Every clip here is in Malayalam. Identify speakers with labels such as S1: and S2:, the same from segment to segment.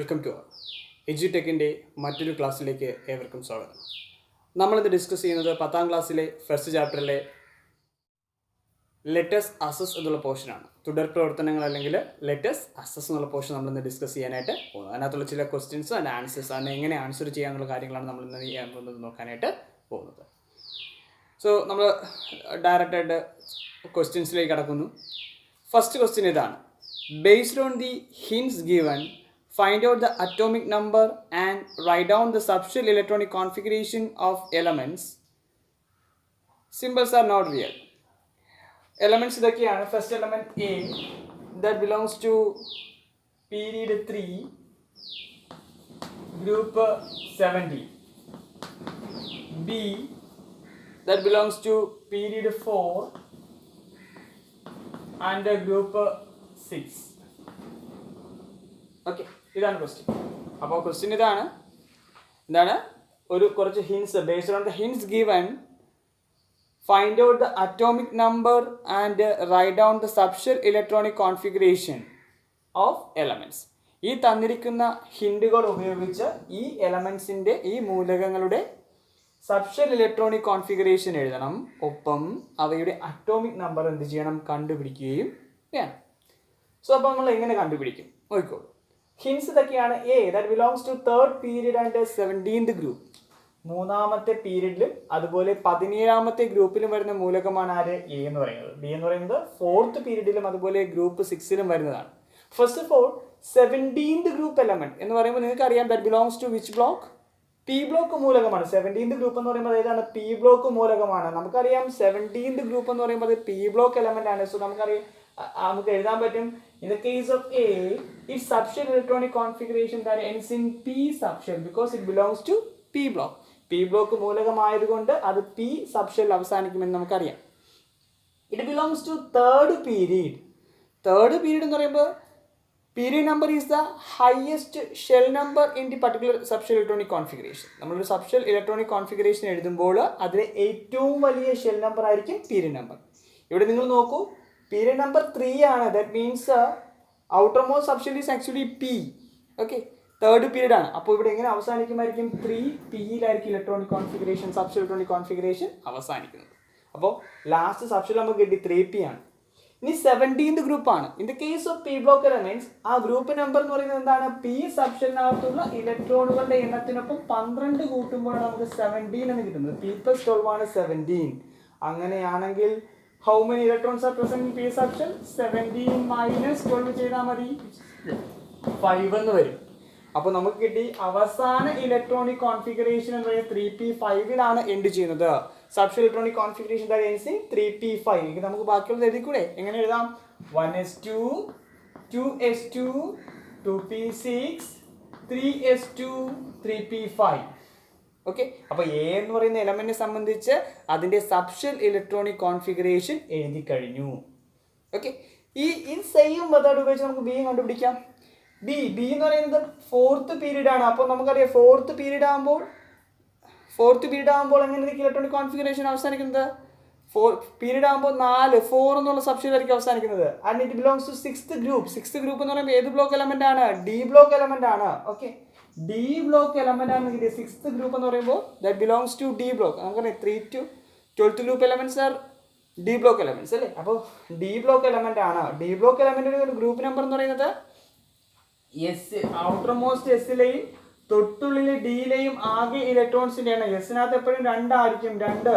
S1: വെൽക്കം ടു എജ്യൂടെക്കിൻ്റെ മറ്റൊരു ക്ലാസ്സിലേക്ക് ഏവർക്കും സ്വാഗതം. നമ്മളിത് ഡിസ്കസ് ചെയ്യുന്നത് 10ാം ക്ലാസ്സിലെ ഫസ്റ്റ് ചാപ്റ്ററിലെ ലെറ്റസ് അസസ് എന്നുള്ള പോർഷനാണ്. തുടർ പ്രവർത്തനങ്ങൾ അല്ലെങ്കിൽ ലെറ്റസ് അസസ് എന്നുള്ള പോർഷൻ നമ്മളിന്ന് ഡിസ്കസ് ചെയ്യാനായിട്ട് പോകുന്നത്. അതിനകത്തുള്ള ചില ക്വസ്റ്റ്യൻസ് ആൻഡ് ആൻസേഴ്സ്, അതിനെ എങ്ങനെ ആൻസർ ചെയ്യാനുള്ള കാര്യങ്ങളാണ് നമ്മളിന്ന് ചെയ്യാൻ പോകുന്നത് നോക്കാനായിട്ട് പോകുന്നത്. സോ നമ്മൾ ഡയറക്റ്റായിട്ട് ക്വസ്റ്റ്യൻസിലേക്ക് കടക്കുന്നു. ഫസ്റ്റ് ക്വസ്റ്റ്യൻ ഇതാണ്: based on the hints given, find out the atomic number and write down the subshell electronic configuration of elements. Symbols are not real. Elements ഇതൊക്കെയാണ്. First element A, that belongs to period 3, group 70. B, that belongs to period 4 and group 6. Okay, ഇതാണ് ക്വസ്റ്റ്യൻ. അപ്പോൾ ക്വസ്റ്റ്യൻ ഇതാണ്, എന്താണ്? ഒരു കുറച്ച് hints, based on the hints given, find out the atomic number and write down the subshell electronic configuration of elements. ഈ തന്നിരിക്കുന്ന ഹിൻഡുകൾ ഉപയോഗിച്ച് ഈ എലമെൻറ്റ്സിൻ്റെ, ഈ മൂലകങ്ങളുടെ സബ്ഷെൽ ഇലക്ട്രോണിക് കോൺഫിഗറേഷൻ എഴുതണം. ഒപ്പം അവയുടെ അറ്റോമിക് നമ്പർ എന്ത് ചെയ്യണം? കണ്ടുപിടിക്കുകയും വേണം. സോ അപ്പോൾ നമ്മൾ എങ്ങനെ കണ്ടുപിടിക്കും നോക്കിക്കോളൂ. ഹിൻസ് ഇതൊക്കെയാണ്. A, that belongs to third period and 17th group. മൂന്നാമത്തെ പീരീഡിലും അതുപോലെ 17ാമത്തെ ഗ്രൂപ്പിലും വരുന്ന മൂലകമാണ് ആര്? എ എന്ന് പറയുന്നത്. ബി എന്ന് പറയുന്നത് 4th പീരീഡിലും അതുപോലെ ഗ്രൂപ്പ് 6ലും വരുന്നതാണ്. First of all 17th group element എന്ന് പറയുമ്പോൾ നിങ്ങൾക്ക് അറിയാം, that belongs to which block? P block മൂലകമാണ്. 17th ഗ്രൂപ്പ് എന്ന് പറയുമ്പോൾ ഏതാണ്? പി ബ്ലോക്ക് മൂലകമാണ്. നമുക്കറിയാം 17th ഗ്രൂപ്പ് എന്ന് പറയുമ്പോൾ അത് പി ബ്ലോക്ക് എലമെന്റ് ആണ്. സോ നമുക്കറിയാം, നമുക്ക് എഴുതാൻ പറ്റും, in the case of A, its subshell electronic configuration that ends in P subshell because it belongs to P block. P block മൂലകമായതുകൊണ്ട് അത് P subshell അവസാനിക്കുമെന്ന് നമുക്കറിയാം. It belongs to third period. Third period എന്ന് പറയുമ്പോൾ period number is the highest shell number in the particular subshell electronic configuration. നമ്മളൊരു subshell electronic configuration എഴുതുമ്പോൾ അതിലെ ഏറ്റവും വലിയ ഷെൽ നമ്പർ ആയിരിക്കും പീരിയഡ് നമ്പർ. ഇവിടെ നിങ്ങൾ നോക്കൂ, പീരിയഡ് നമ്പർ 3 ആണ്. That means outermost subshell is actually P. Okay, third period ആണ്. അപ്പോൾ ഇവിടെ എങ്ങനെ അവസാനിക്കുമായിരിക്കും? 3Pയിലായിരിക്കും electronic configuration, subshell electronic configuration അവസാനിക്കുന്നത്. അപ്പോൾ ലാസ്റ്റ് സബ്ഷെൽ നമുക്ക് കിട്ടി 3P ആണ്. ഇനി 17th ഗ്രൂപ്പാണ്. In the case of P block elements, ആ ഗ്രൂപ്പ് നമ്പർ എന്ന് പറയുന്നത് എന്താണ്? പി സബ്ഷെലിനകത്തുള്ള ഇലക്ട്രോണുകളുടെ എണ്ണത്തിനൊപ്പം 12 കൂട്ടുമ്പോഴാണ് നമുക്ക് 17 എന്ന് കിട്ടുന്നത്. P+12 ആണ് 17. അങ്ങനെയാണെങ്കിൽ how many electrons are present in P subshell? 17 minus 12 ചെയ്താൽ മതി, 5 എന്ന് വരും. അപ്പോൾ നമുക്ക് കിട്ടി അവസാന ഇലക്ട്രോണിക് കോൺഫിഗറേഷൻ എന്ന് പറയുന്നത് 3P5ലാണ് എൻഡ് ചെയ്യുന്നത്. Subshell electronic configuration that ends in 3P5. ഇത് നമുക്ക് ബാക്കിയുള്ളത് എഴുതിക്കൂടെ? എങ്ങനെ എഴുതാം? 1s2, 2s2, 2p6, 3s2, 3p5. Okay, അപ്പോൾ എ എന്ന് പറയുന്ന എലമെന്റിനെ സംബന്ധിച്ച് അതിൻ്റെ സബ്ഷെൽ ഇലക്ട്രോണിക് കോൺഫിഗറേഷൻ എഴുതി കഴിഞ്ഞു. ഓക്കെ, ഈ സെയിം മെത്തേഡ് ഉപയോഗിച്ച് നമുക്ക് ബി കണ്ടുപിടിക്കാം. ബി എന്ന് പറയുന്നത് 4th പീരീഡ് ആണ്. അപ്പോൾ നമുക്കറിയാം 4th പീരീഡ് ആകുമ്പോൾ എങ്ങനെയായിരിക്കും ഇലക്ട്രോണിക് കോൺഫിഗറേഷൻ അവസാനിക്കുന്നത്? പീരീഡ് ആകുമ്പോൾ 4 എന്നുള്ള സബ്ഷെൽ ആയിരിക്കും അവസാനിക്കുന്നത്. And it belongs to 6th group. 6th group എന്ന് പറയുമ്പോൾ ഏത് ബ്ലോക്ക് എലമെന്റ് ആണ്? ഡി ബ്ലോക്ക് എലമെന്റ് ആണ്. ഓക്കെ, ഡി ബ്ലോക്ക് എലമെന്റ് ആണ് കിട്ടിയത്. 6th ഗ്രൂപ്പ് എന്ന് പറയുമ്പോൾ that belongs to d block. നമുക്കറിയാം 3 to 12th group elements are d block elements അല്ലേ? അപ്പോൾ ഡി ബ്ലോക്ക് എലമെന്റ് ആണ്. ഡി ബ്ലോക്ക് എലമെന്റിന്റെ ഗ്രൂപ്പ് നമ്പർ എന്ന് പറയുന്നത് എസ്, ഔട്ടർ മോസ്റ്റ് എസിലെയും തൊട്ടുള്ളിലെ ഡിയിലെയും ആകെ ഇലക്ട്രോൺസിന്റെ എണ്ണം. എസിനകത്ത് എപ്പോഴും 2 ആയിരിക്കും, 2.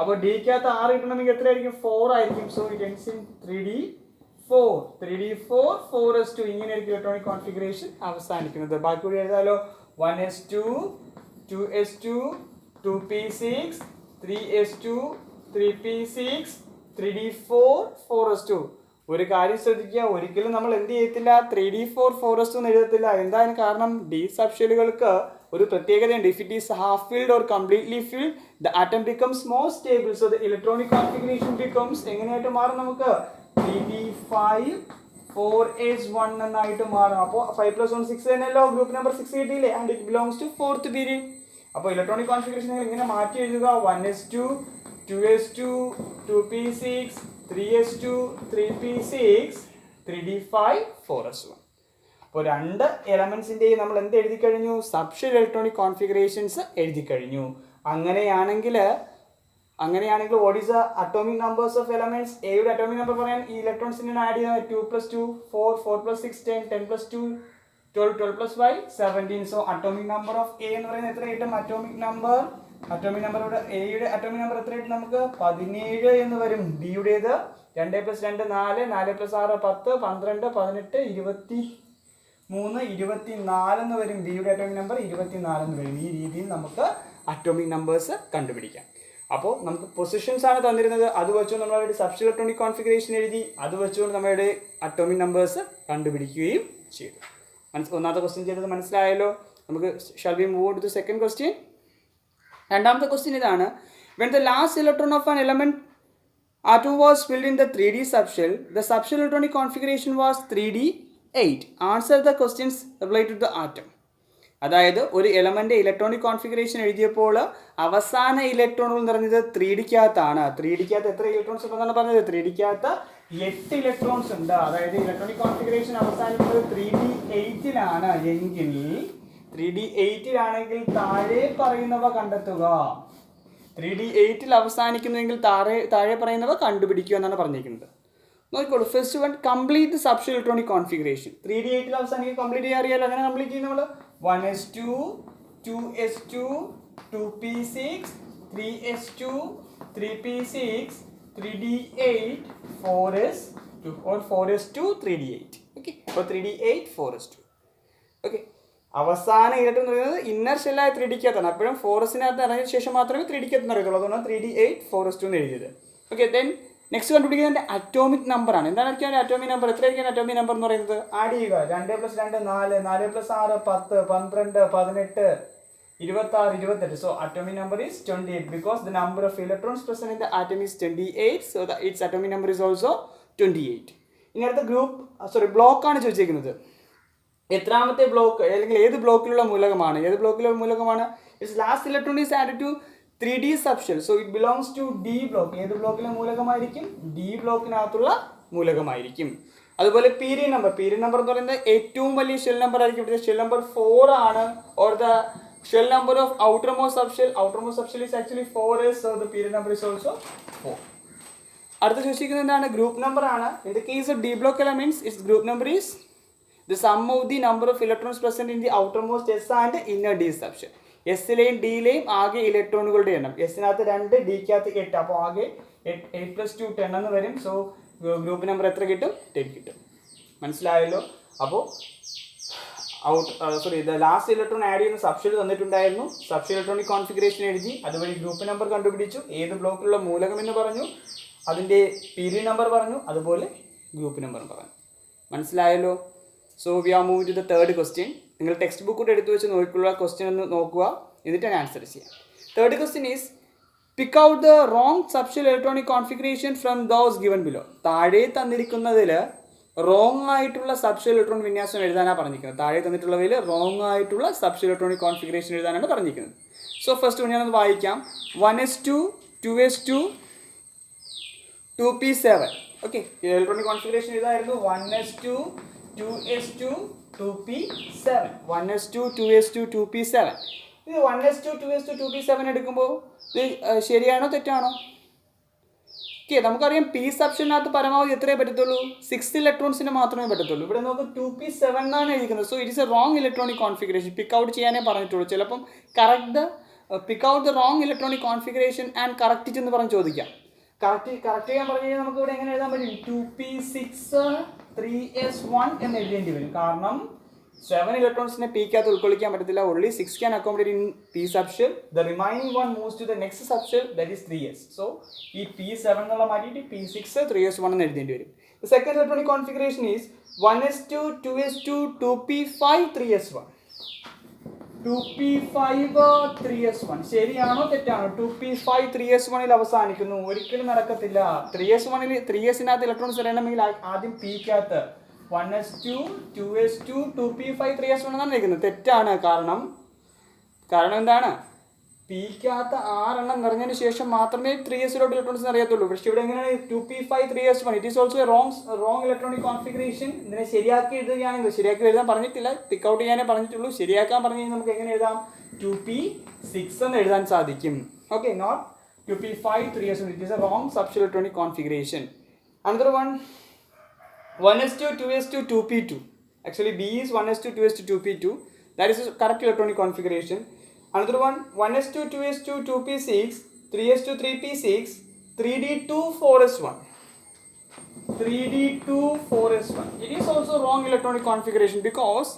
S1: അപ്പോൾ ഡിക്കകത്ത് 6 കിട്ടണമെങ്കിൽ എത്രയായിരിക്കും? 4 ആയിരിക്കും. So it ends in 3D4, 3D4, 4s2. ഇങ്ങനെയായിരിക്കും ഇലക്ട്രോണിക് കോൺഫിഗറേഷൻ അവസാനിക്കുന്നത്. ബാക്കി കൂടി എഴുതാലോ. 1s2, 2s2, 2p6, 3s2, 3p6, 3d4, 4s2. ഒരു കാര്യം ശ്രദ്ധിക്കുക, ഒരിക്കലും നമ്മൾ എന്ത് ചെയ്യത്തില്ല? 3d4, 4s2 എന്ന് എഴുതത്തില്ല. എന്താണ് കാരണം? ഡി സബ്ഷെല്ലുകൾക്ക് ഒരു പ്രത്യേകതയുണ്ട്. If it is half filled or completely filled, the atom becomes more stable. So the electronic configuration becomes എങ്ങനെയായിട്ട് മാറും? നമുക്ക് 3d5, 4s1 എന്നായിട്ട് മാറും. അപ്പോൾ 5+1 6 തന്നെയല്ലോ, ഗ്രൂപ്പ് നമ്പർ 6 കിട്ടിയില്ലേ? And it belongs to 4th period. അപ്പോൾ ഇലക്ട്രോണിക് കോൺഫിഗറേഷൻ നിങ്ങൾ ഇങ്ങനെ മാറ്റി എഴുതുക. 1s2, 2s2, 2p6, 3s2, 3p6, 3d5, 4s1. അപ്പോൾ 2 എലമെന്റ്സിന്റെയും നമ്മൾ എന്ത് എഴുതി കഴിഞ്ഞു? സബ്ഷെൽ ഇലക്ട്രോണിക് കോൺഫിഗറേഷൻസ് എഴുതി കഴിഞ്ഞു. അങ്ങനെയാണെങ്കിൽ what is the atomic numbers of elements? എയുടെ അറ്റോമിക് നമ്പർ പറയാൻ ഈ ഇലക്ട്രോൺസിനെ ആഡ് ചെയ്താൽ 2 + 2 4 4 + 6 10 10 + 2 12 12 + 5 17. So atomic number of A എന്ന് പറയുന്നത് എത്ര കിട്ടും? അറ്റോമിക് നമ്പർ ഇവിടെ എയുടെ അറ്റോമിക് നമ്പർ എത്ര കിട്ടും നമുക്ക്? 17 എന്ന് വരും. ബിയുടേത് 2 + 2 4 4 + 6 10 12 18 23 24 എന്ന് വരും. ബിയുടെ അറ്റോമിക് നമ്പർ 24 എന്ന് വരും. ഈ രീതിയിൽ നമുക്ക് അറ്റോമിക് നമ്പേഴ്സ് കണ്ടുപിടിക്കാം. അപ്പോൾ നമുക്ക് പൊസിഷൻസ് ആണ് തന്നിരുന്നത്, അത് വെച്ചുകൊണ്ട് നമ്മളവിടെ സബ്ഷെൽ ഇലക്ട്രോണിക് കോൺഫിഗറേഷൻ എഴുതി, അത് വെച്ചുകൊണ്ട് നമ്മളുടെ അറ്റോമിക് നമ്പേഴ്സ് കണ്ടുപിടിക്കുകയും ചെയ്തു. ഒന്നാമത്തെ ക്വസ്റ്റ്യൻ ചെയ്തത് മനസ്സിലായല്ലോ. നമുക്ക് shall we move to the second question. രണ്ടാമത്തെ ക്വസ്റ്റ്യൻ ഇതാണ്. When the last electron of an element atom was filled in the 3D subshell, the subshell electronic configuration was 3D8. Answer the questions related to the atom. അതായത് ഒരു എലമെന്റ് ഇലക്ട്രോണിക് കോൺഫിഗറേഷൻ എഴുതിയപ്പോൾ അവസാന ഇലക്ട്രോണുകൾ നിറഞ്ഞത് 3Dക്കകത്താണ്. 3Dക്കകത്ത് എത്ര ഇലക്ട്രോൺസ് ഉണ്ടെന്നാണ് പറഞ്ഞത്? 3Dക്കകത്ത് 8 ഇലക്ട്രോൺസ് ഉണ്ട്. അതായത് ഇലക്ട്രോണിക് കോൺഫിഗറേഷൻ അവസാനിക്കുന്നത് 3D8ലാണ് എങ്കിൽ 3D8ലാണെങ്കിൽ താഴെ പറയുന്നവ കണ്ടെത്തുക. 3D8ൽ അവസാനിക്കുന്നുവെങ്കിൽ താഴെ പറയുന്നവ കണ്ടുപിടിക്കുക എന്നാണ് പറഞ്ഞിരിക്കുന്നത്. നോക്കിക്കോളൂ. First one, complete subshell electronic configuration. 3D8ൽ അവസാനിക്കും. കംപ്ലീറ്റ് ചെയ്യാൻ അറിയാലോ. അങ്ങനെ കംപ്ലീറ്റ് ചെയ്യും നമ്മൾ. 1s2 2s2 2p6 3s2 3p6 3d8 4s2 or 4s2 3d8. Okay, അപ്പോൾ 3d8 4s2. ഓക്കെ, അവസാന ഇലക്ട്രോൺ എന്ന് പറയുന്നത് ഇന്നർ ഷെല്ലായ 3Dക്കകത്താണ്. അപ്പോഴും 4s-നകത്ത് ഇറങ്ങിയ ശേഷം മാത്രമേ 3Dക്കകത്ത് അറിയത്തുള്ളൂ. അതുകൊണ്ടാണ് 3d8 4s2 എന്ന് എഴുതിയത്. ഓക്കെ, ദെൻ നെക്സ്റ്റ് കണ്ടുപിടിക്കുന്നത് അറ്റോമിക് നമ്പർ ആണ്. എന്താണ് അറ്റോമിക് നമ്പർ? എത്രയായിരിക്കും അറ്റോമിക് നമ്പർ എന്ന് പറയുന്നത്? ആഡ് ചെയ്യുക. 2 + 2 4 4 + 6 10 12 18 26 28. So atomic number is 28 because the number of electrons present in the atom is 28. So its atomic number is also 28. ഇനി അടുത്ത ബ്ലോക്ക് ആണ് ചോദിച്ചിരിക്കുന്നത്. എത്രാമത്തെ ബ്ലോക്ക് അല്ലെങ്കിൽ ഏത് ബ്ലോക്കിലുള്ള മൂലകമാണ്? It's last electron is added to 3D subshell. So it belongs to D block. ഏത് ബ്ലോക്കിലെ മൂലകമായിരിക്കും? D ബ്ലോക്കിനകത്തുള്ള മൂലകമായിരിക്കും. അതുപോലെ പീരിയഡ് നമ്പർ എന്ന് പറയുന്നത് ഏറ്റവും വലിയ ഷെൽ നമ്പർ ആയിരിക്കും. ഇവിടെ ഷെൽ നമ്പർ 4 ആണ്. Or the shell number of outermost subshell is actually 4s. So the period number is also 4. അടുത്ത ചോദിച്ചിരിക്കുന്നത് എന്താണ്? ഗ്രൂപ്പ് നമ്പർ ആണ്. In the case of D block elements, its group number is the sum of the number of electrons present in the outermost S and inner D subshell. എസ്സിലെയും ഡിയിലെയും ആകെ ഇലക്ട്രോണുകളുടെ എണ്ണം. എസ്സിനകത്ത് 2, ഡിക്കകത്ത് 8. അപ്പോൾ ആകെ 8 + 2 10 എന്ന് വരും. സോ ഗ്രൂപ്പ് നമ്പർ എത്ര കിട്ടും? 10 കിട്ടും. മനസ്സിലായല്ലോ. അപ്പോൾ ലാസ്റ്റ് ഇലക്ട്രോൺ ആഡ് ചെയ്യുന്ന സബ്ഷെൽ തന്നിട്ടുണ്ടായിരുന്നു. സബ്ഷെൽ ഇലക്ട്രോണിക് കോൺഫിഗറേഷൻ എഴുതി, അതുവഴി ഗ്രൂപ്പ് നമ്പർ കണ്ടുപിടിച്ചു, ഏത് ബ്ലോക്കിലുള്ള മൂലകം എന്ന് പറഞ്ഞു, അതിൻ്റെ പീരിയഡ് നമ്പർ പറഞ്ഞു, അതുപോലെ ഗ്രൂപ്പ് നമ്പർ പറഞ്ഞു. മനസ്സിലായല്ലോ. So we are move to the third question. നിങ്ങൾ ടെക്സ്റ്റ് ബുക്ക് കൂടെ എടുത്തു വെച്ച് നോക്കിയുള്ള ക്വസ്റ്റ്യൻ ഒന്ന് നോക്കുക, എന്നിട്ടാണ് ആൻസർ ചെയ്യാം. Third question is pick out the wrong subshell electronic configuration from those given below. താഴെ തന്നിരിക്കുന്നതിൽ റോങ് ആയിട്ടുള്ള സബ്ഷെൽ ഇലക്ട്രോൺ വിന്യാസം എഴുതാനാണ് പറഞ്ഞിരിക്കുന്നത്. താഴെ തന്നിട്ടുള്ളവയിൽ റോങ് ആയിട്ടുള്ള സബ്ഷെൽ ഇലക്ട്രോണിക് കോൺഫിഗറേഷൻ എഴുതാനാണ് പറഞ്ഞിരിക്കുന്നത്. സോ ഫസ്റ്റ് ഞാനൊന്ന് വായിക്കാം. 1s2 2s2 2p7. Okay, electronic configuration ഇതായിരുന്നു. 1s2 2s2 2p7. 1s2 2s2 2p7. ഇത് 1s2 2s2 2p7 എടുക്കുമ്പോൾ ഇത് ശരിയാണോ തെറ്റാണോ? ഓക്കെ, നമുക്കറിയാം പി സബ്ഷനകത്ത് പരമാവധി എത്രയേ പറ്റത്തുള്ളൂ? 6 ഇലക്ട്രോൺസിന് മാത്രമേ പറ്റത്തുള്ളൂ. ഇവിടെ നമുക്ക് 2p7 എന്നാണ് എഴുതിക്കുന്നത്. So it is a wrong electronic configuration. Pick out ചെയ്യാനേ പറഞ്ഞിട്ടുള്ളൂ. ചിലപ്പം pick out the wrong electronic configuration and correct എന്ന് പറഞ്ഞ് ചോദിക്കാം. കറക്റ്റ് ചെയ്യാൻ പറഞ്ഞു കഴിഞ്ഞാൽ നമുക്ക് ഇവിടെ എങ്ങനെ എഴുതാൻ പറ്റും? 2p6 3s1 എന്ന് എഴുതേണ്ടി വരും. കാരണം 7 ഇലക്ട്രോൺസിനെ പിക്കകത്ത് ഉൾക്കൊള്ളിക്കാൻ പറ്റത്തില്ല. Only 6 can accommodate in p subshell. The remaining one moves to the next subshell, that is 3s. So ഈ p7 എന്നുള്ള മാറ്റിയിട്ട് p6 3s1 എന്ന് എഴുതേണ്ടി വരും. The second electronic configuration is 1s2 2s2 2p5 3s1. 2p5 3s1 ശരിയാണോ തെറ്റാണോ? 2p5 3s1ൽ അവസാനിക്കുന്നു. ഒരിക്കലും നടക്കത്തില്ല. 3s1ൽ ഇലക്ട്രോൺസ് വരണമെങ്കിൽ ആദ്യം പിക്കകത്ത് 1s2 2s2 2p5 3s1 എന്നാണ് എഴുതുന്നത്. തെറ്റാണ്. കാരണം എന്താണ്? പിക്കകത്ത് 6 എണ്ണം നിറഞ്ഞതിന് ശേഷം മാത്രമേ 3s-ലോട്ട് ഇലക്ട്രോൺസ് അറിയത്തുള്ളൂ. പക്ഷേ ഇവിടെ എങ്ങനെയാണ് 2p5 3s1? It is also A wrong electronic configuration. ഇതിനെ ശരിയാക്കി എഴുതുകയാണെങ്കിൽ, ശരിയാക്കി എഴുതാൻ പറഞ്ഞിട്ടില്ല, പിക്ക് ഔട്ട് ചെയ്യാനേ പറഞ്ഞിട്ടുള്ളൂ. ശരിയാക്കാൻ പറഞ്ഞു കഴിഞ്ഞാൽ നമുക്ക് എങ്ങനെ എഴുതാം? 2p6 എന്ന് എഴുതാൻ സാധിക്കും. Okay, not 2p5 3s1. It is a wrong subshell electronic configuration. Another one, 1s2 2s2 2p2. Actually B is 1s2 2s2 2p2. That is the correct electronic configuration. Another one, 1s2 2s2 2p6 3s2 3p6 3d2 4s1. 3d2 4s1. It is also wrong electronic configuration because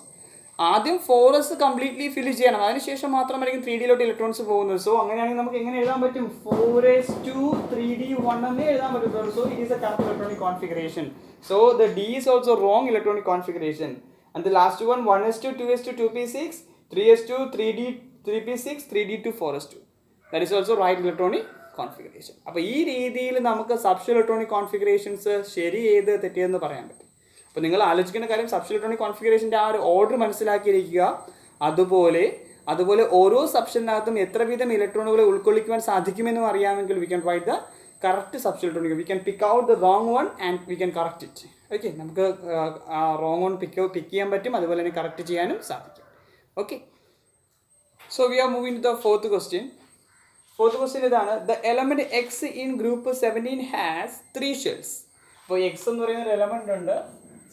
S1: ആദ്യം 4s കംപ്ലീറ്റ്ലി ഫിൽ ചെയ്യണം, അതിനുശേഷം മാത്രമായിരിക്കും 3d-ലോട്ട് ഇലക്ട്രോൺസ് പോകുന്നത്. സോ അങ്ങനെയാണെങ്കിൽ നമുക്ക് എങ്ങനെ എഴുതാൻ പറ്റും? 4s2 3d1 എന്നേ എഴുതാൻ പറ്റും. So it is A correct electronic configuration. So the D is also wrong electronic configuration. And the last one, 1s2 2s2 2p6 3s2 3p6 3d2 4s2. That is also right electronic configuration. അപ്പോൾ ഈ രീതിയിൽ നമുക്ക് സബ്ഷെൽ ഇലക്ട്രോണിക് കോൺഫിഗറേഷൻസ് ശരി ഏത് തെറ്റിയെന്ന് പറയാൻ പറ്റും. അപ്പോൾ നിങ്ങൾ ആലോചിക്കേണ്ട കാര്യം സബ്ഷെൽ ഇലക്ട്രോണിക് കോൺഫിഗറേഷൻ്റെ ആ ഒരു ഓർഡർ മനസ്സിലാക്കിയിരിക്കുക. അതുപോലെ ഓരോ സബ്ഷെലിനകത്തും എത്ര വീതം ഇലക്ട്രോണുകളെ ഉൾക്കൊള്ളിക്കുവാൻ സാധിക്കുമെന്നും അറിയാമെങ്കിൽ we can write the correct subshell electronic. We can pick out the wrong one and we can correct it. Okay, നമുക്ക് റോങ് വൺ പിക്ക് ചെയ്യാൻ പറ്റും, അതുപോലെ തന്നെ കറക്റ്റ് ചെയ്യാനും സാധിക്കും. Okay, so we are moving to the fourth question. Fourth question ഇതാണ്: the element X in group 17 has 3 shells. അപ്പോൾ എക്സ് എന്ന് പറയുന്ന ഒരു എലമെന്റ് ഉണ്ട്,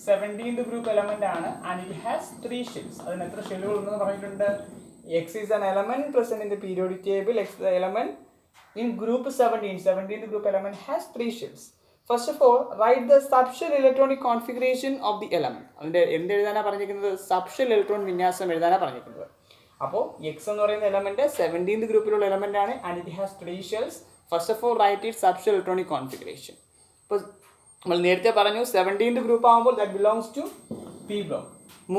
S1: 17th ഗ്രൂപ്പ് എലമെന്റ് ആണ്, ആൻഡ് ഇറ്റ് ഹാസ് 3 ഷെൽസ്. അതിന് എത്ര ഷെല്ലുകൾ ഉണ്ടെന്ന് പറഞ്ഞിട്ടുണ്ട്? X is an element present in the periodic table. X the element in group 17th group element has 3 shells. First of all, write the subshell electronic configuration of the element. അതിന്റെ എന്ത് എഴുതാനാണ് പറഞ്ഞിരിക്കുന്നത്? സബ്ഷെൽ ഇലക്ട്രോൺ വിന്യാസം എഴുതാനാണ് പറഞ്ഞിരിക്കുന്നത്. അപ്പോൾ എക്സ് എന്ന് പറയുന്ന എലമെന്റ് 17th ഗ്രൂപ്പിലുള്ള എലമെന്റ് ആണ്, and it has 3 shells. First of all write it subshell electronic configuration. അപ്പോൾ നമ്മൾ നേരത്തെ പറഞ്ഞു 17th ഗ്രൂപ്പ് ആകുമ്പോൾ that belongs to p block.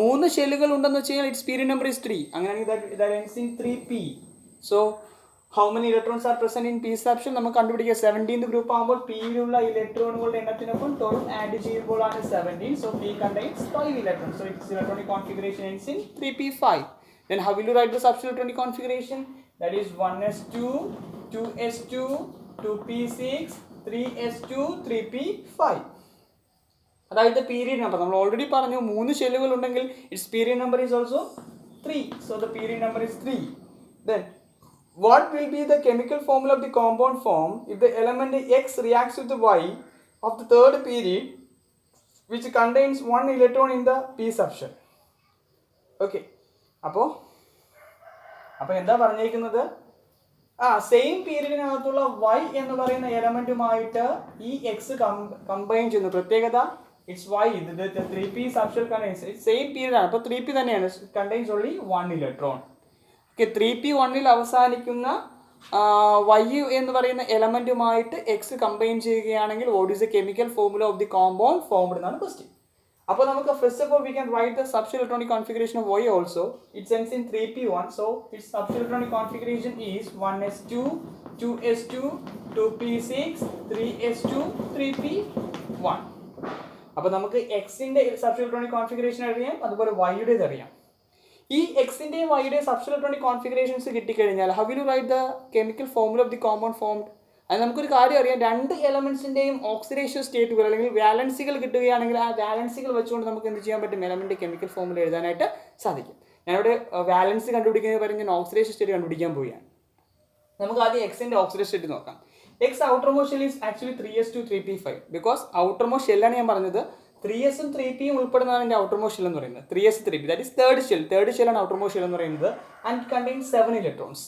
S1: 3 ഷെല്ലുകൾ ഉണ്ടെന്ന് വെച്ച് കഴിഞ്ഞാൽ ഇറ്റ്സ് പീരിയഡ് നമ്പർ ഇസ് 3. അങ്ങനെയാണെങ്കിൽ that ends in 3p. So how many electrons are present in p subshell? നമുക്ക് കണ്ടുപിടിക്കുക. 17th ഗ്രൂപ്പ് ആകുമ്പോൾ പിയിലുള്ള ഇലക്ട്രോണുകളുടെ എണ്ണത്തിനൊപ്പം 12 ആഡ് ചെയ്യുമ്പോഴാണ് 17. So p contains 5 electrons. So its electronic configuration ends in 3p5. Then how will you write the subshell electronic configuration? That is 1s2 2s2 2p6 3s2 3p5. അതായത് പീരിയഡ് നമ്പർ നമ്മൾ ഓൾറെഡി പറഞ്ഞു 3 ഷെല്ലുകൾ ഉണ്ടെങ്കിൽ it's period number is also 3. So the period number is 3. Then what will be the chemical formula of the compound form if the element X reacts with the Y of the third period which contains 1 electron in the p subshell? Okay, അപ്പോൾ എന്താ പറഞ്ഞിരിക്കുന്നത്? സെയിം പീരീഡിനകത്തുള്ള Y എന്ന് പറയുന്ന എലമെന്റുമായിട്ട് ഈ എക്സ് കമ്പൈൻ ചെയ്യുന്നു. പ്രത്യേകത ഇറ്റ്സ് Y, ഇത് 3p subshell contains same period ആണ്. അപ്പോൾ 3p തന്നെയാണ്, contains only 1 electron. Okay, 3p1 അവസാനിക്കുന്ന Y എന്ന് പറയുന്ന എലമെന്റുമായിട്ട് എക്സ് കമ്പൈൻ ചെയ്യുകയാണെങ്കിൽ what is the chemical formula of the compound formed എന്നാണ് ക്വസ്റ്റ്യൻ. അപ്പോൾ നമുക്ക് first of all we can write the subshell electronic configuration of Y also. It's ends in 3p1. So it's subshell electronic configuration is 1s2 2s2 2p6 3s2 3p1. അപ്പോൾ നമുക്ക് എക്സിന്റെ സബ്ഷെൽ ഇലക്ട്രോണിക് കോൺഫിഗറേഷൻ അറിയാം, അതുപോലെ വൈയുടേത് അറിയാം. ഈ എക്സിൻ്റെയും വൈയുടെയും സബ്ഷെൽ ഇലക്ട്രോണിക് കോൺഫിഗറേഷൻസ് കിട്ടിക്കഴിഞ്ഞാൽ how will you right the chemical formula of the compound formed? അത് നമുക്കൊരു കാര്യം അറിയാം, 2 എലമെന്റ്സിൻ്റെയും ഓക്സിഡേഷൻ സ്റ്റേറ്റുകൾ അല്ലെങ്കിൽ വാലൻസികൾ കിട്ടുകയാണെങ്കിൽ ആ വാലൻസികൾ വെച്ചുകൊണ്ട് നമുക്ക് എന്ത് ചെയ്യാൻ പറ്റും? എലമെന്റ് കെമിക്കൽ ഫോർമുല എഴുതാനായിട്ട് സാധിക്കും. ഞാനിവിടെ വാലൻസി കണ്ടുപിടിക്കുന്നത് പറഞ്ഞ് ഞാൻ ഓക്സിഡേഷൻ സ്റ്റേറ്റ് കണ്ടുപിടിക്കാൻ പോവുകയാണ്. നമുക്ക് ആദ്യം എക്സിൻ്റെ ഓക്സിഡേഷൻ സ്റ്റേറ്റ് നോക്കാം. X outermost shell is actually 3s2 3p5 because outermost ഷെല്ലാണ് ഞാൻ പറഞ്ഞത്. 3s-ഉം 3p-യും ഉൾപ്പെടുന്നതാണ് എൻ്റെ ഔട്ടർമോസ്റ്റ് ഷെൽ എന്ന് പറയുന്നത്. 3s 3p that is third ഷെല്ലാണ് ഔട്ടർമോസ്റ്റ് ഷെൽ എന്ന് പറയുന്നത്. And it contains 7 electrons.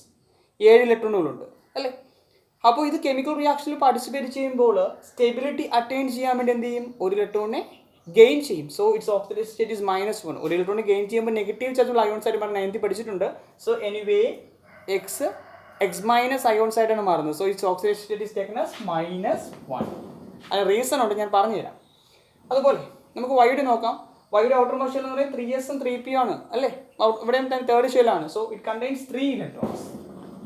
S1: 7 ഇലക്ട്രോണുകളുണ്ട് അല്ലേ? അപ്പോൾ ഇത് കെമിക്കൽ റിയാക്ഷനിൽ പാർട്ടിസിപ്പേറ്റ് ചെയ്യുമ്പോൾ സ്റ്റെബിലിറ്റി അറ്റൈൻ ചെയ്യാൻ വേണ്ടി എന്ത് ചെയ്യും? 1 ഇലക്ട്രോണിനെ ഗെയിൻ ചെയ്യും. So its oxidation state is -1. 1 ഇലക്ട്രോണിനെ ഗെയിൻ ചെയ്യുമ്പോൾ നെഗറ്റീവ് ചാർജുള്ള അയോൺസ് ആയിട്ട് പറഞ്ഞാൽ 9th പഠിച്ചിട്ടുണ്ട്. So anyway X minus ions ആയിട്ടാണ് മാറുന്നത്. So its oxidation state is taken as -1. അതിന് റീസൺ ഉണ്ട്, ഞാൻ പറഞ്ഞു തരാം. അതുപോലെ നമുക്ക് വൈയുടെ നോക്കാം. വൈയുടെ ഔട്ടർമോസ്റ്റ് ഷെൽ എന്ന് പറയുന്നത് 3s-ഉം 3p-യും ആണ് അല്ലേ? ഇവിടെയും തേർഡ് ഷെല്ലാണ്. So it contains 3 electrons.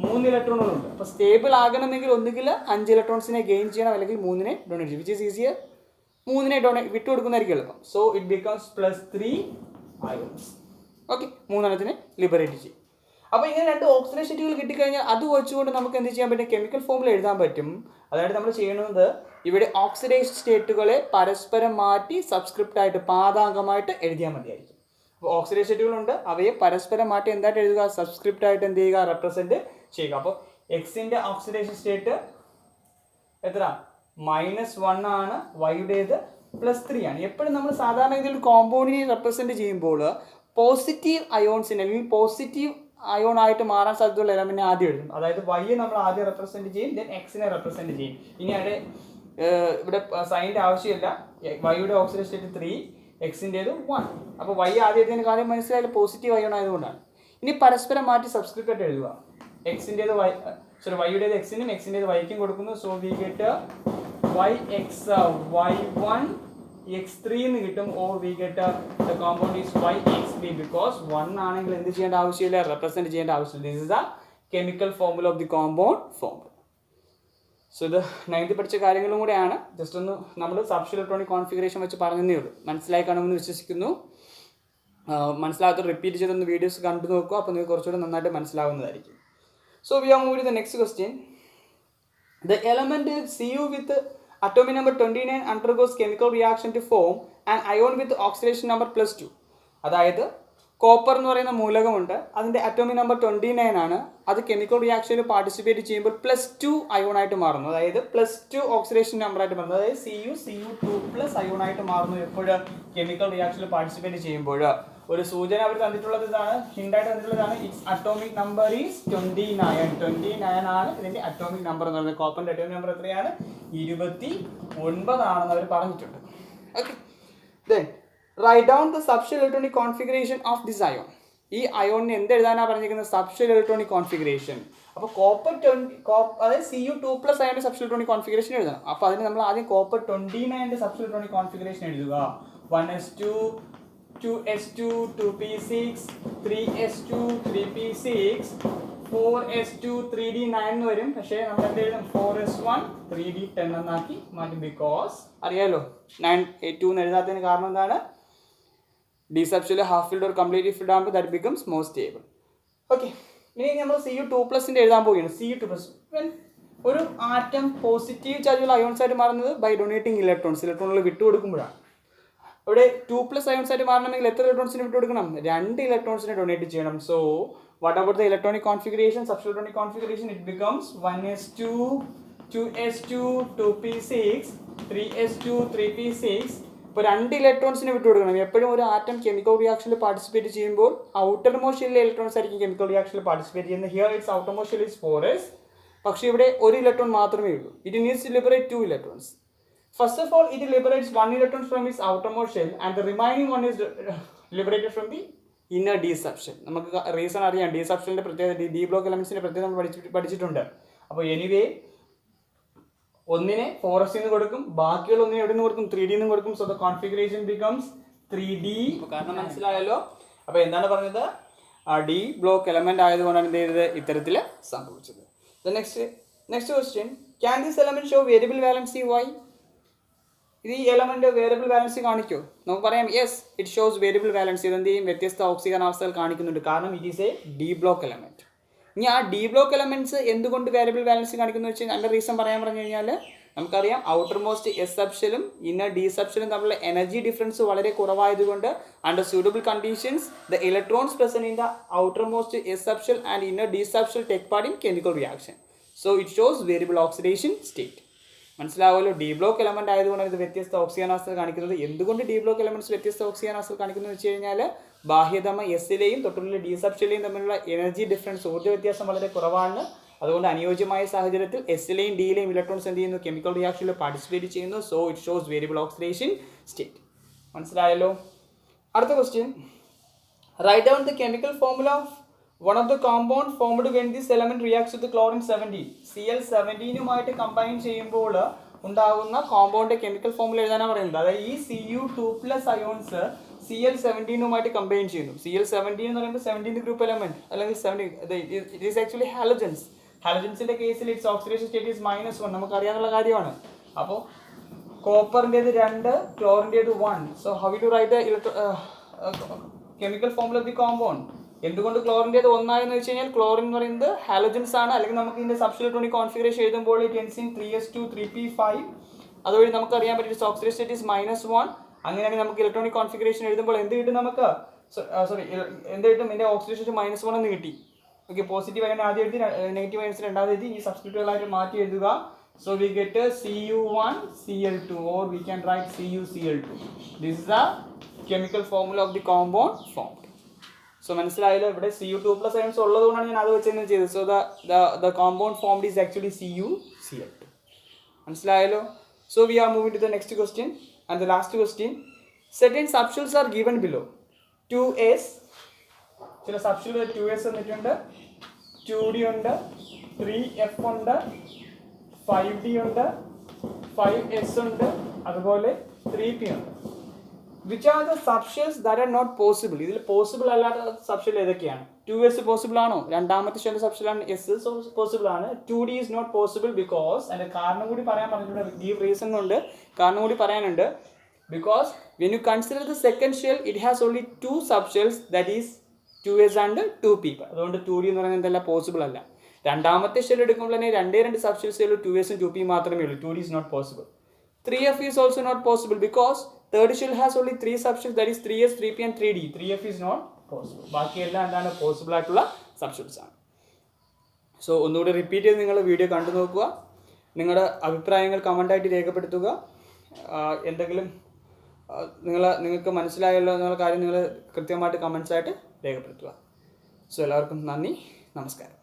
S1: 3 ഇലക്ട്രോണുകളുണ്ട്. അപ്പോൾ സ്റ്റേബിൾ ആകണമെങ്കിൽ ഒന്നുകിൽ 5 ഇലക്ട്രോൺസിനെ ഗെയിൻ ചെയ്യണം, അല്ലെങ്കിൽ 3നെ ഡൊണേറ്റ് ചെയ്യും. Which is easier? 3നെ വിട്ടുകൊടുക്കുന്നതായിരിക്കും എളുപ്പം. So it becomes +3 ions. Okay, 3 liberate ചെയ്യും. അപ്പോൾ ഇങ്ങനെ രണ്ട് ഓക്സിഡേഷൻ സ്റ്റേറ്റുകൾ കിട്ടിക്കഴിഞ്ഞാൽ അത് വെച്ചുകൊണ്ട് നമുക്ക് എന്ത് ചെയ്യാൻ പറ്റും, കെമിക്കൽ ഫോമിൽ എഴുതാൻ പറ്റും. അതായത് നമ്മൾ ചെയ്യുന്നത് ഇവിടെ ഓക്സിഡേഷൻ സ്റ്റേറ്റുകളെ പരസ്പരം മാറ്റി സബ്സ്ക്രിപ്റ്റായിട്ട് പാദാംഗമായിട്ട് എഴുതിയാൽ മതിയായിരിക്കും. അപ്പോൾ ഓക്സിഡേഷൻ സ്റ്റേറ്റുകളുണ്ട്, അവയെ പരസ്പരം മാറ്റി എന്തായിട്ട് എഴുതുക, സബ്സ്ക്രിപ്റ്റായിട്ട് എന്ത് ചെയ്യുക, റെപ്രസെൻറ്റ് ചെയ്യുക. അപ്പോൾ എക്സിൻ്റെ ഓക്സിഡേഷൻ സ്റ്റേറ്റ് എത്ര, -1 ആണ്, വൈയുടേത് +3 ആണ്. എപ്പോഴും നമ്മൾ സാധാരണ ഇതിൽ കോമ്പൗണ്ടിനെ റെപ്രസെൻറ്റ് ചെയ്യുമ്പോൾ പോസിറ്റീവ് അയോൺസിനെ അല്ലെങ്കിൽ പോസിറ്റീവ് അയോൺ ആയിട്ട് മാറാൻ സാധ്യതയുള്ള എലമെന്റിനെ ആദ്യം എഴുതും. അതായത് വൈ നമ്മൾ ആദ്യം റെപ്രസെൻറ്റ് ചെയ്യും, ദെൻ എക്സിനെ റെപ്രസെൻറ്റ് ചെയ്യും. ഇനി അവിടെ ഇവിടെ സൈനിൻ്റെ ആവശ്യമില്ല, വൈയുടെ ഓക്സിഡേഷൻ സ്റ്റേറ്റ് 3, എക്സിൻ്റേത് 1. അപ്പോൾ വൈ ആദ്യം എഴുതിയതിന് കാര്യം മനസ്സിലായാലും പോസിറ്റീവ് അയോൺ ആയതുകൊണ്ടാണ്. ഇനി പരസ്പരം മാറ്റി സബ്സ്ക്രിപ്റ്റ് ആയിട്ട് എഴുതുക. എക്സിൻ്റേത് വൈയുടേത് എക്സിനും എക്സിൻ്റേത് വൈക്കും കൊടുക്കുന്നു. So we get yx y1 x3 എന്ന് കിട്ടും. Or we get the compound is yxb because 1 ആണെങ്കിൽ എന്ത് ചെയ്യേണ്ട ആവശ്യമില്ല, റെപ്രസെൻറ്റ് ചെയ്യേണ്ട ആവശ്യമില്ല. This is the chemical formula of the compound formula. So ഇത് 9th പഠിച്ച കാര്യങ്ങളും കൂടെയാണ്. ജസ്റ്റ് ഒന്ന് നമ്മൾ സബ്സ്റ്റേറ്റ് ഇലക്ട്രോണിക് കോൺഫിഗറേഷൻ വെച്ച് പറഞ്ഞതേ ഉള്ളൂ. മനസ്സിലായി കാണുമെന്ന് വിശ്വസിക്കുന്നു. മനസ്സിലാകാത്ത റിപ്പീറ്റ് ചെയ്തൊന്ന് വീഡിയോസ് കണ്ടു നോക്കുക, അപ്പോൾ നിങ്ങൾക്ക് കുറച്ചുകൂടെ നന്നായിട്ട് മനസ്സിലാവുന്നതായിരിക്കും. So we are moving to the next question. The element Cu with atomic number 29 undergoes chemical reaction to form an ion with oxidation number +2. അതായത് കോപ്പർ എന്ന് പറയുന്ന മൂലകമുണ്ട്, അതിൻ്റെ അറ്റോമിക് നമ്പർ 29 ആണ്. അത് കെമിക്കൽ റിയാക്ഷനിൽ പാർട്ടിസിപ്പേറ്റ് ചെയ്യുമ്പോൾ +2 അയോണായിട്ട് മാറുന്നു. അതായത് +2 ഓക്സിഡേഷൻ നമ്പറായിട്ട് മാറുന്നു. അതായത് Cu2+ അയോണായിട്ട് മാറുന്നു എപ്പോഴും കെമിക്കൽ റിയാക്ഷനിൽ പാർട്ടിസിപ്പേറ്റ് ചെയ്യുമ്പോൾ. ഒരു സൂചന അവർ തന്നിട്ടുള്ളത് ഇതാണ്, ഹിൻ്റായിട്ട് തന്നിട്ടുള്ളതാണ്. ഇറ്റ്സ് അറ്റോമിക് നമ്പർ ഈസ് 29 ആണ് ഇതിൻ്റെ അറ്റോമിക് നമ്പർ എന്ന് പറയുന്നത്. കോപ്പറിൻ്റെ അറ്റോമിക് നമ്പർ എത്രയാണ്, 29 ആണെന്ന് അവർ പറഞ്ഞിട്ടുണ്ട്. Okay, then write down the substate electronic configuration of this ion. ഈ അയോണിന് എന്ത് എഴുതാനാണ് പറഞ്ഞിരിക്കുന്നത്, സബ്സ്റ്റേറ്റ് ഇലക്ട്രോണിക് കോൺഫിഗറേഷൻ. അപ്പോൾ കോപ്പർ അതായത് Cu2+ അയോണിൻ്റെ സബ്സ്റ്റേറ്റ് ഇലക്ട്രോണിക് കോൺഫിഗറേഷൻ എഴുതണം. അപ്പോൾ അതിന് നമ്മൾ ആദ്യം കോപ്പർ 29ൻ്റെ സബ്സ്റ്റേറ്റ് ഇലക്ട്രോണിക് കോൺഫിഗറേഷൻ എഴുതുക. 1s2 2s2 2p6 3s2 3p6 4s2 3d9 എന്ന് വരും. പക്ഷേ നമ്മൾ എന്ത് എഴുതും, 4s1 3d10 എന്നാക്കി മാറ്റും. ബിക്കോസ് അറിയാലോ 9 2 എന്ന് എഴുതാത്തതിന് കാരണം എന്താണ്, ഡി സബ്സ്റ്റേറ്റ് ഹാഫ് ഫിൽഡ് ഒരു കംപ്ലീറ്റ്ലി ഫിൽഡ് ആകുമ്പോൾ that becomes more stable. Okay, ഇനി നമ്മൾ Cu2+ൻ്റെ എഴുതാൻ പോവുകയാണ്. Cu2+, ഒരു ആറ്റം പോസിറ്റീവ് ചാർജുള്ള അയോൺസ് ആയിട്ട് മാറുന്നത് ബൈ ഡൊണേറ്റിംഗ് ഇലക്ട്രോണുകൾ വിട്ടുകൊടുക്കുമ്പോഴാണ്. ഇവിടെ 2+ അയോൺസ് ആയിട്ട് മാറണമെങ്കിൽ എത്ര ഇലക്ട്രോൺസിന് വിട്ടു കൊടുക്കണം, 2 ഇലക്ട്രോൺസിനെ ഡൊണേറ്റ് ചെയ്യണം. So what about the electronic configuration, substrate electronic configuration, it becomes 1s2 2s2 2p6 3s2 3p6. ഇപ്പോൾ 2 ഇലക്ട്രോൺസിനെ വിട്ടു കൊടുക്കണം. എപ്പോഴും ഒരു ആറ്റം കെമിക്കൽ റിയാക്ഷനിൽ പാർട്ടിസിപ്പേറ്റ് ചെയ്യുമ്പോൾ ഔട്ടർ മോസ്റ്റ് ഷെല്ലിലെ ഇലക്ട്രോൺസ് ആയിരിക്കും കെമിക്കൽ റിയാക്ഷനിൽ പാർട്ടിസിപ്പേറ്റ് ചെയ്യുന്നത്. Here it's outermost shell is 4s. പക്ഷേ ഇവിടെ ഒരു ഇലക്ട്രോൺ മാത്രമേ ഉള്ളൂ. It needs to liberate 2 electrons. First of all, it liberates 1 electron from its outermost shell and the remaining one is liberated from the inner d subshell. നമുക്ക് റീസൺ അറിയാം, ഡി സബ്ഷെല്ലിൻ്റെ പ്രത്യേകത, ഡി ബ്ലോക്ക് എലമെൻസിൻ്റെ പ്രത്യേകത നമ്മൾ പഠിച്ചിട്ടുണ്ട്. അപ്പോൾ എനിവേ ഒന്നിനെ 4s നിന്ന് കൊടുക്കും, ബാക്കിയുള്ള ഒന്നിനെ എവിടെ നിന്ന് കൊടുക്കും, 3d നിന്ന് കൊടുക്കും. So the configuration becomes 3d. കാരണം മനസ്സിലായല്ലോ. അപ്പോൾ എന്താണ് പറഞ്ഞത്, ആ ഡി ബ്ലോക്ക് എലമെൻ്റ് ആയതുകൊണ്ടാണ് എന്ത് ചെയ്തത്, ഇത്തരത്തിൽ സംഭവിച്ചത്. The next question, can this element show variable valency why? ഇത് ഈ എലമെന്റ് വേരിയബിൾ വാലൻസി കാണിക്കോ? നമുക്ക് പറയാം yes, it shows variable valency. ഇതെന്ത് ചെയ്യും, വ്യത്യസ്ത ഓക്സിജനാവസ്ഥകൾ കാണിക്കുന്നുണ്ട്. കാരണം it is a D block element. ഇനി ആ ഡി ബ്ലോക്ക് എലമെന്റ്സ് എന്തുകൊണ്ട് വേരിയബിൾ വാലൻസി കാണിക്കുന്നു വെച്ച് കഴിഞ്ഞാൽ അതിൻ്റെ റീസൺ പറഞ്ഞു കഴിഞ്ഞാൽ നമുക്കറിയാം ഔട്ടർ മോസ്റ്റ് എസ് സബ്ഷെല്ലും ഇന്നർ ഡി സബ്ഷെല്ലും തമ്മിലുള്ള എനർജി ഡിഫറൻസ് വളരെ കുറവായതുകൊണ്ട് under suitable conditions the electrons present in the outermost s subshell and inner d subshell take part in chemical reaction. So it shows variable oxidation state. മനസ്സിലാവുമല്ലോ. ഡി ബ്ലോക്ക് എലമെന്റ് ആയതുകൊണ്ട് ഇത് വ്യത്യസ്ത ഓക്സിജനാവസ്ഥകൾ കാണിക്കുന്നത്. എന്തുകൊണ്ട് ഡി ബ്ലോക്ക് എലമെന്റ്സ് വ്യത്യസ്ത ഓക്സിജനാവസ്ഥകൾ കാണിക്കുന്നത് വെച്ച് കഴിഞ്ഞാൽ ബാഹ്യതമ എസിലെയും തൊട്ടുള്ള ഡി സബ്ഷെല്ലിലെയും തമ്മിലുള്ള എനർജി ഡിഫറൻസ്, ഊർജ്ജ വ്യത്യാസം വളരെ കുറവാണ്. അതുകൊണ്ട് അനുയോജ്യമായ സാഹചര്യത്തിൽ എസിലെയും ഡിയിലെയും ഇലക്ട്രോൺസ് എന്ത് ചെയ്യുന്നു, കെമിക്കൽ റിയാക്ഷനിൽ പാർട്ടിസിപ്പേറ്റ് ചെയ്യുന്നു. So it shows variable oxidation state. മനസ്സിലായല്ലോ. അടുത്ത question, write down the chemical formula of one of the compound formed when this element reacts with the chlorine 17. Cl17 combine ചെയ്യുമ്പോൾ ഉണ്ടാകുന്ന കോമ്പൗണ്ട് കെമിക്കൽ ഫോർമുല എഴുതാനാണ് പറയുന്നത്. അതായത് ഈ Cu2+ അയോൺസ് Cl17 കമ്പൈൻ ചെയ്യുന്നു. Cl17 എന്ന് പറയുമ്പോൾ 17th ഗ്രൂപ്പ് എലമെന്റ് അല്ലെങ്കിൽ 17 ഇറ്റ് ഈസ് ആക്ച്വലി ഹാലജൻസ്. ഹാലജൻസിന്റെ കേസിൽ ഇറ്റ്സ് ഓക്സിഡേഷൻ സ്റ്റേറ്റ് ഈസ് -1. നമുക്കറിയാനുള്ള കാര്യമാണ്. അപ്പോൾ കോപ്പറിൻ്റെത് 2, ക്ലോറിൻ്റെത് 1. So how to write the chemical formula of the compound? എന്തുകൊണ്ട് ക്ലോറിൻ്റേത് ഒന്നായെന്ന് വെച്ച് കഴിഞ്ഞാൽ ക്ലോറിൻ എന്ന് പറയുന്നത് ഹാലോജൻസ് ആണ്. അല്ലെങ്കിൽ നമുക്ക് ഇതിൻ്റെ സബ്സ്റ്റിറ്റ്യൂട്ടോണിക് കോൺഫിഗറേഷൻ എഴുതുമ്പോൾ it ends in 3s2 3p5. അതുവഴി നമുക്ക് അറിയാൻ പറ്റും ഓക്സിഡേഷൻ സ്റ്റേറ്റ് ഈസ് -1. അങ്ങനെയാണെങ്കിൽ നമുക്ക് ഇലക്ട്രോണിക് കോൺഫിഗറേഷൻ എഴുതുമ്പോൾ എന്ത് കിട്ടും നമുക്ക്? എന്ത് കിട്ടും? ഇതിൻ്റെ ഓക്സിഡേഷൻ സ്റ്റേറ്റ് -1 എന്ന് കിട്ടി. ഓക്കെ, പോസിറ്റീവ് അയൺ ആദ്യം എഴുതി, നെഗറ്റീവ് അയൺസ് രണ്ടാമത് എഴുതി, ഈ സബ്സ്റ്റിറ്റ്യൂട്ടുകളായിട്ട് മാറ്റി എഴുതുക. So we get Cu1Cl2 or we can write CuCl2. This is the chemical formula of the compound formed. So മനസ്സിലായല്ലോ, ഇവിടെ Cu2+ ions ഉള്ളതുകൊണ്ടാണ് ഞാൻ അത് വെച്ച് തന്നെ ചെയ്തത്. So the compound formed is actually CuCl2. മനസ്സിലായല്ലോ. So we are moving to the next question and the last question. Certain substitutes are given below. 2s, ചില സബ്സ്റ്റിറ്റ്യൂട്ട് 2s തന്നിട്ടുണ്ട്, 2d ഉണ്ട്, 3f ഉണ്ട്, 5d ഉണ്ട്, 5s ഉണ്ട്, അതുപോലെ 3p ഉണ്ട്. Which are the substitutes that are not possible? ഇതിൽ പോസിബിൾ അല്ലാത്ത സബ്സ്റ്റിറ്റ്യൂട്ട് ഏതൊക്കെയാണ്? 2s പോസിബിൾ ആണോ? രണ്ടാമത്തെ സബ്സ്റ്റിറ്റ്യൂട്ട് ആണ് s പോസിബിൾ ആണ്. 2d is not possible because, അതിന്റെ കാരണം കൂടി പറയാൻ പറഞ്ഞിട്ടുണ്ട്, ഗീവ് റീസൺ ഉണ്ട്, കാരണം കൂടി പറയാനുണ്ട്. Because when you consider the second shell, it has only 2 subshells, that is 2s and 2p. അതുകൊണ്ട് 2d എന്ന് പറയുന്നത് എന്തല്ല, പോസിബിൾ അല്ല. രണ്ടാമത്തെ ഷെൽ എടുക്കുമ്പോൾ തന്നെ 2 സബ്സ്റ്റിറ്റ്യൂട്ട്സേ ഉള്ളൂ, 2s 2p മാത്രമേ ഉള്ളൂ. 2d is not possible. 3f is also not possible because third shell has only 3 substitutes, that is 3s 3p and 3d. 3f is not possible. ബാക്കിയെല്ലാം എന്താണ്, പോസിബിൾ ആയിട്ടുള്ള സബ്സ്റ്റിറ്റ്യൂട്ട്സ് ആണ്. സോ ഒന്നുകൂടി റിപ്പീറ്റ് ചെയ്ത് നിങ്ങൾ വീഡിയോ കണ്ടു നോക്കുക. നിങ്ങളുടെ അഭിപ്രായങ്ങൾ കമൻ്റായിട്ട് രേഖപ്പെടുത്തുക. എന്തെങ്കിലും നിങ്ങൾക്ക് മനസ്സിലായല്ലോ എന്നുള്ള കാര്യം നിങ്ങൾ കൃത്യമായിട്ട് കമൻസായിട്ട് രേഖപ്പെടുത്തുക. സോ എല്ലാവർക്കും നന്ദി, നമസ്കാരം.